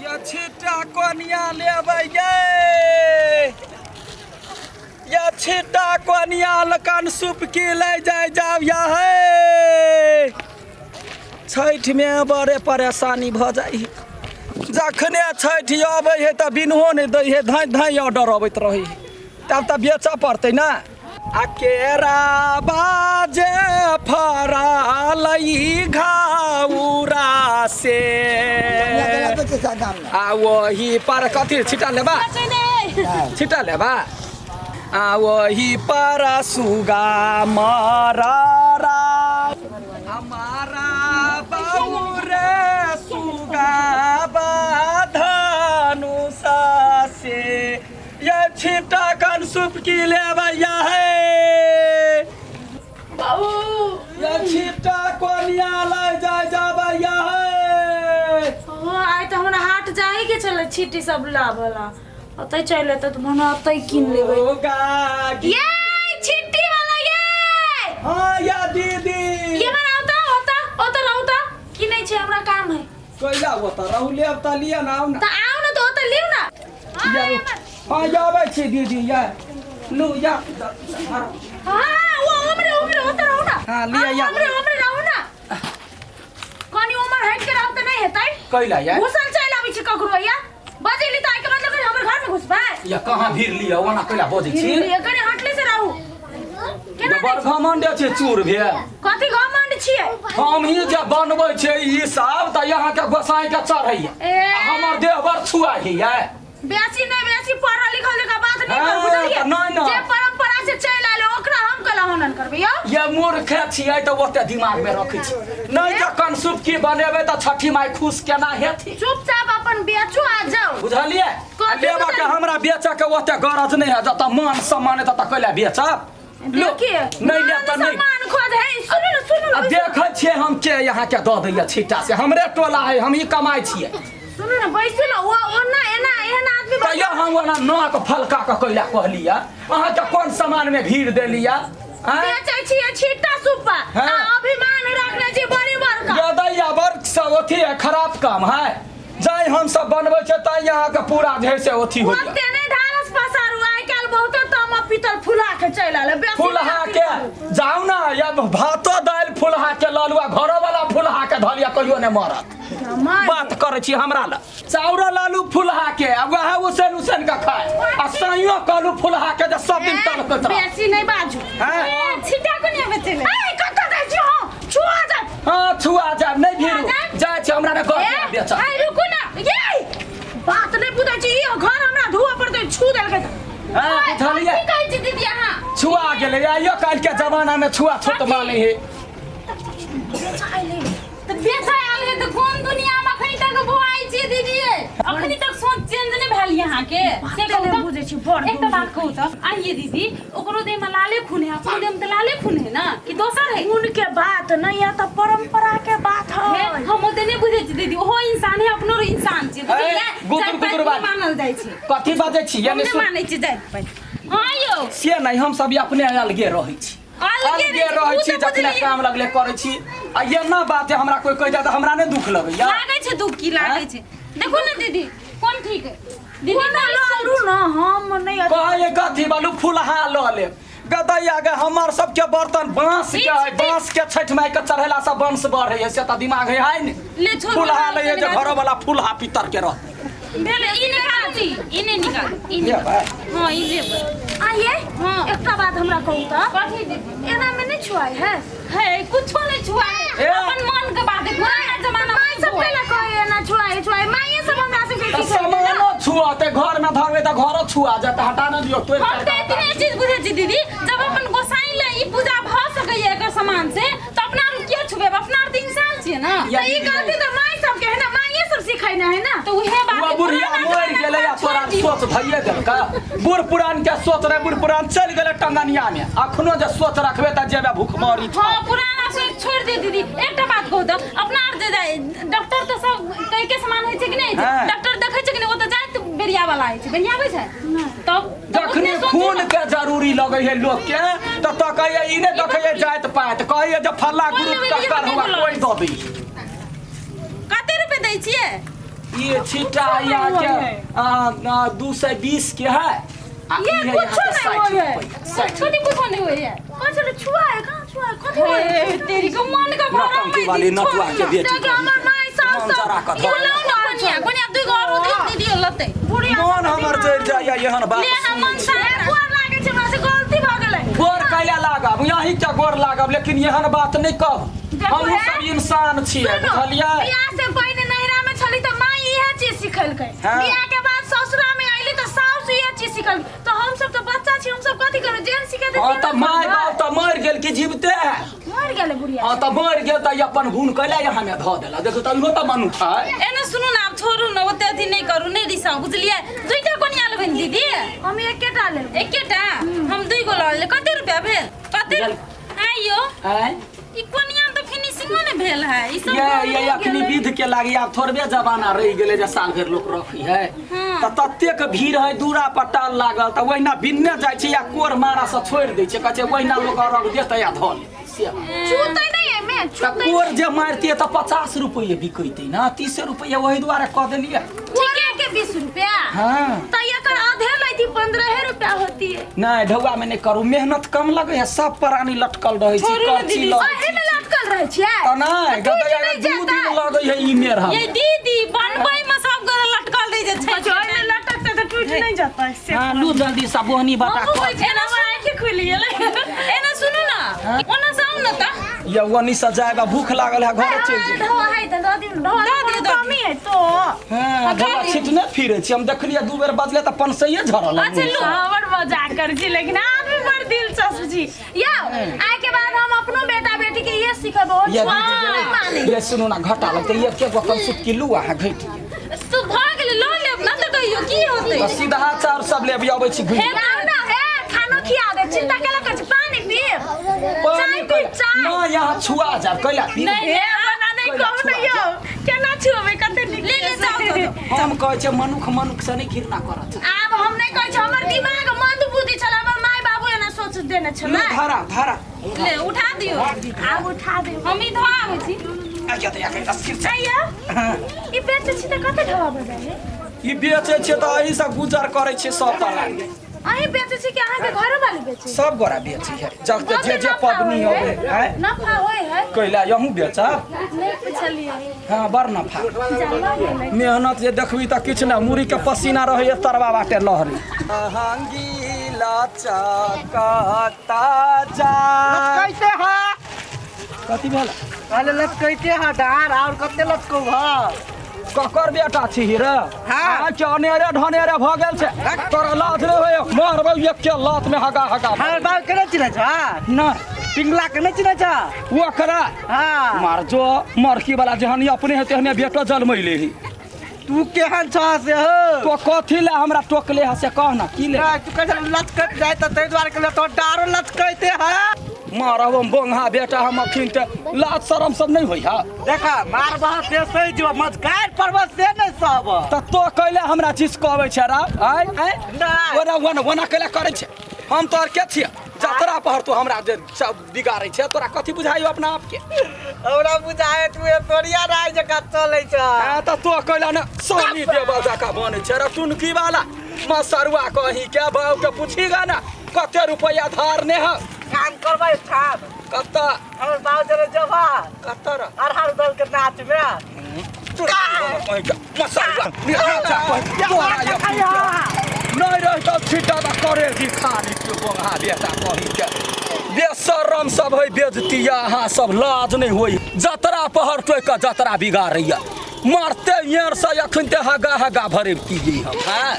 या छिट्टा कोनिया लेबै गे या छिट्टा कोनिया लकन सूप की ले जाओ या है छठ में बड़े परेशानी भ जाई जखने छठ आबै है त बिनहो नहीं दै है धाई धाई ऑर्डर अबैत रही तब त बेच पड़तै ना आ केरा बाजे फरालई घाउरा से आ वही पर कथी छिटा लेबा छिटा लेबा आ वही पर सुगा मारा हमारा बाबू रे सुगा बाधनुसा से ये छिटा कन सूप की लेबैया है बाबू ये छिटा कोनिया ले जाबैया है आइ त हमरा हाट जाए के चले छिटी सब लाभला अतै चले त मने अतै किन लेबै ये छिटी वाला ये हां या दीदी ये मन ओता रहता कि नहीं छे हमरा काम है कोइला होता रहू ले अब त लिया ना आउ ना त आउ ना त ओता लिउ ना हां आबै छी दीदी या लू या हां वो हमरे ओता रहू ना हां लिया या हमरे रहू ना कोनी उमर हट के रहत नहीं हेतै कोइला या घुसल चल आबै छी ककरो या बजेली त आइ के मतलब हमर घर में घुसबा या कहां भीड़ लिया ओना कोइला बजै छी ये कने हटले से रहू केना बड़ घमंड छै चूर भे कथि घमंड छियै हम ही जे बनबै छै ई सब त यहाँ के गोसाई के चढ़ैया हमर देह बड़ छुआ हिया बेसी पढ़ा लिखल जका बात नहीं कर बुझलिए जे परंपरा से चल आले ओकरा हम कला हनन करबै ये मूर्ख छियै त ओते दिमाग में रखै छी नहीं त कंसुप की बनेबै त छठी माई खुश केना हेथि चुपचाप अपन बेचू आ जाओ बुझलिए लेबा के हमरा बेचे के ओते गरज नहीं है जत मान सम्मान त कैला बेचब देखिए नहीं ले त नहीं सम्मान खोद है सुनु ना देखै छियै हम के यहाँ के द दैया छिटा से हमरे टोला है हम ई कमाई छियै सुनु ना बैसु ना ओना एना आदमी तैया हम ओना नाक फलका के कैला कहलिया अहाँ के कोन सामान में भीड़ देलिया बेचै छियै छिटा सुपा अभिमान रखले छी बड़ी बड़का गदैया बड़ सब अथी है खराब काम है जाय हम सब बनबै छै त यहाँ के पूरा जैसे अथी हो ओते नहीं धारस पसारू आइ काल बहुत तमा पीतल फुला के चल आले फुलहा के जाऊ ना या भातो दाल फुलहा के ललुआ घरो वाला फुलहा के धलिया कहियो ने मरत बात करे छी हमरा ल चाउर लालू फुलहा के अब वह उसन का खाए आ सइयो कलू फुलहा के जे सब दिन तक बेसी नहीं बाजू छिटा को नहीं बेचले ए कत दे छी हो छुआ जा हां छुआ जा नहीं भीरू जाय छी हमरा ने घर बेच ए रुकू ना ये बात नहीं बुझै छी घर हमरा धुआ पर तो छू देलकै हां बुझलिए की कहै छी दीदी अहाँ छुआ गेले आइयो काल के जमाना में छुआ छोट माने है बेचा आल है तो कौन दुनिया में खई तक बुआई छी दीदी अखनी तक सोच चेंज नहीं भेल यहां के से कहू बुझै छी बड़ एक बात कहू त आइए दीदी ओकरो दे में लाले खून है अपन दे में लाले खून है ना कि दोसर है उनके बात नहीं या त परंपरा के बात है हम ओते नहीं बुझै छी दीदी ओहो इंसान है अपनो इंसान छी बुझलिए गुदुर बात मानल जाय छी कथि बाजै छी यानी मानै छी जाय हां यो से नहीं हम सब अपने अलगे रहै छी अलगे रहै छी जखने काम लगले करै छी आ ये ना बात है हमरा कोई कह जाता हमरा ने दुख लगैया लागै छै दुख की लागै छै देखो ना दीदी कौन ठीक है दीदी ना लालू ना हम नहीं कहे कथि बालू फुलहा ल ले गदैया के हमर सब के बर्तन बांस के है बांस के छठ माई के चढ़ेला सब वंश बढ़ै है से त दिमाग है ने फुलहा ले जे घर वाला फुलहा पितर के रह बेले इने निकाल हां ई लेबै आइए हां एकटा बात हमरा कहू त कथि दीदी एना में नहीं छुआई है कुछो नहीं छुआई अपन मन के बात है पुराना जमाना में सब केला कहे ना छुआई माईए सब हमरा से बेसी सामानो छुआते घर में धरबे त घरो छुआ जाता हटा न दियो तो हम त इतने चीज बुझै छी दीदी जब अपन गोसाई ले ई पूजा भ सकै है एकर सामान से त अपना रु के छुबे अपना त इंसान छियै ना त ई गलती त माई सब के है ना माईए सब सिखाइना है ना तो उहे बात बुढ़िया मर गेले या तोरा सोच भइए देलका बूढ़ पुरान के सोच रे बूढ़ पुरान चल गेले टंगनिया में अखनो जे सोच रखबे त जेबे भूखमरी हां पुराना सोच छोड़ दे दीदी एकटा बात कहू त अपना जे जाय डॉक्टर त सब कई के समान है छै कि नहीं डॉक्टर देखै छै कि नहीं ओ त जात बेरिया वाला है छै बेरियाबै छै तब जखने खून के जरूरी लगे है लोग के त कहिए ई ने देखै जात पात कहिए जे फल्ला ग्रुप टक्कर हुआ कोई द दी कते रुपए दै छियै ये छिटा यहाँ के 220 के है। ये कुछ नहीं हुआ है। छोटी कुछ नहीं हुई है। कौन सा छुआ है? कहां छुआ है? कौन है? तेरी को मन का भरा में वाली नटुआ के बेटी देख हमर माई सास ये लाओ ना कोनिया दू गो और दीदी लते बुढ़िया मन हमर चढ़ जाय यहन बात ले हमन सा गोर लागे छै हमरा से गलती भ गेलै। गोर कैला लागब यही के गोर लागब लेकिन यहन बात नहीं कह। हम सब इंसान छियै बुझलियै। बियाह से पहले नहिरा में छली त माई इहे चीज सिखलकै। बियाह के बाद ससुरा में आइली त सास इहे चीज सिखल। तो हम सब तो बच्चा छी हम सब कथि करू जेन सिखे दे। हां त माय बाप त मर गेल कि जीवते है? मर गेल बुढ़िया। हां त मर गेल त अपन हुन कैला यहाँ में ध देला। देखो त इहो त मनु छै। एने सुनु ना अब छोड़ू ना ओते अथि नहीं करू नहीं रिसा बुझलिए। दुईटा कोनिया लेबन दीदी हम एकेटा लेब। एकेटा हम दुई गो ल ले। कते रुपया भेल? कते आइयो हैं ई कोनिया तो फिनिशिंग ने भेल है। ई सब ये अखनी विध के लागी आब थोड़बे जमाना रह गेले जे साल भर लोग रखी है। त ततेक भीड़ है दूरा पटाल लागल त ओहिना बिन्ने जाय छै या कोर मारा से छोड़ दै छै कहै छै ओहिना लोग रख देतै या धल छूतै नहीं है मैं छूतै। कोर जे मारतिए त 50 रुपये बिकैते ना 30 रुपये वही द्वारा क देलिए। ठीक है के 20 रुपया। हां त एकर आधे लैती 15 रुपया होती है। नहीं ढौआ में नहीं करू मेहनत कम लगे है सब प्राणी लटकल रहे छी करची अहे में लटकल रहे छियै। त नहीं गदया 2 दिन लगे है ई मेर हम। ये दीदी बनबै में सब गद लटकल रह जे छै। ओइ में लटकते त टूट नहीं जाता है। हां लू जल्दी सा बोहनी बता को एना आंखें खुल गेलै। एना सुनु ना ओना साउन न त ये वनी सजाएगा भूख लागल है घर चल जे। ढवा है त द कमी है तो। हां ढवा छिटने फिरे छी हम देखलिए 2 बेर बजले त पनसइए झरल। अच्छा लो हमर मजाक कर छी लेकिन आदमी बड़ दिलचस्प छी। यो आइ के बाद हम अपनो बेटा बेटी के ये सिखबो। ये सुनो ना घटा लगते ये के गो कम सुत किलो आ घट तू भाग ले लो ले ना त कहियो की होतै। त सीधा चार सब ले आबै छी घुम। हे ना हे खाना खिया दे चिंता केला कर पानी पी। चाय पी चाय ना यहाँ छुआ जा कैला पी। नहीं हे बना नहीं कहू नहीं यो केना छुबे कते निकले ले जाओ। हम कहै छै मनुख से नहीं घृणा करत। आब हम नहीं कहै छ हमर दिमाग मंद बुद्धि छल हमर माय बाबू एना सोच देने छल। धारा ले उठा दियो आब उठा दे हम ई धोआ आबै छी। आइया त याके तस्वीर छै। आइया ई बेचे छी त कते ढवा बजाय है? ई बेचे छै त एही से गुजर करै छै सब तरह। अही बेचे छी कि अहाँ के घर वाली बेचे? सब गोरा बेचे है जब जे पबनी होवे है नफा होय है कैला यहू बेचा। नहीं पूछलिए। हां बड़ नफा जाला गेलै मेहनत जे देखबी त किछ ना मुरी के पसीना रहे तरवा बाटे लहरी। हांगीला चकता जा कैसे हा कथी भेल? अरे लटकैते हा डार और कते लटकौ हा ककर बेटा छी रे? हां चनेरे ढनेरे भ गेल छै तोरा लाज रे होय मारबौ एक के लात में हगा हां बाल केना चिन्ह छ ना पिंगला केना चिन्ह छ ओकरा हां मार जो मरकी वाला जहनी अपने हेते हने बेटो जन्मैले ही। तू केहन छ से हो तो कथी ले हमरा टोकले ह से कह ना की ले? तू कैसे लटकत जाय त तै द्वार के तो डारो लटकैते हा मारब बोंगा बेटा हम अखिन ते लाज शरम सब नहीं होई हा। देखा मार बहा से सही जो मजकार पर्वत से नहीं सब त तो कैले हमरा चीज कहबै छै रा आय नहीं ओना वना कैले करे छै हम तोर के छियै यात्रा पर तू हमरा जे सब बिगाड़ै छै तोरा कथी बुझाइयो अपना आप के? हमरा बुझाए तू तोरिया राय जका चलै छ। हां त तो कैले न सोनी देबा जका बनै छै रा टुनकी वाला मसरुआ कही के बाऊ के पूछीगा ना कते रुपया धार ने ह काम करबै काम कत्ता हमर बाऊ जरे जबा कत्ता रा अरहर दल के नाच में मसरुआ नहीं रहता छिटा त करे दिखा दी के बोंगा बेटा कही के बेशरम सब है बेइज्जती यहाँ सब लाज नहीं होई जतरा पहर टोय के जतरा बिगाड़ैया मारते येर से अखन ते हगा भरे की हम हां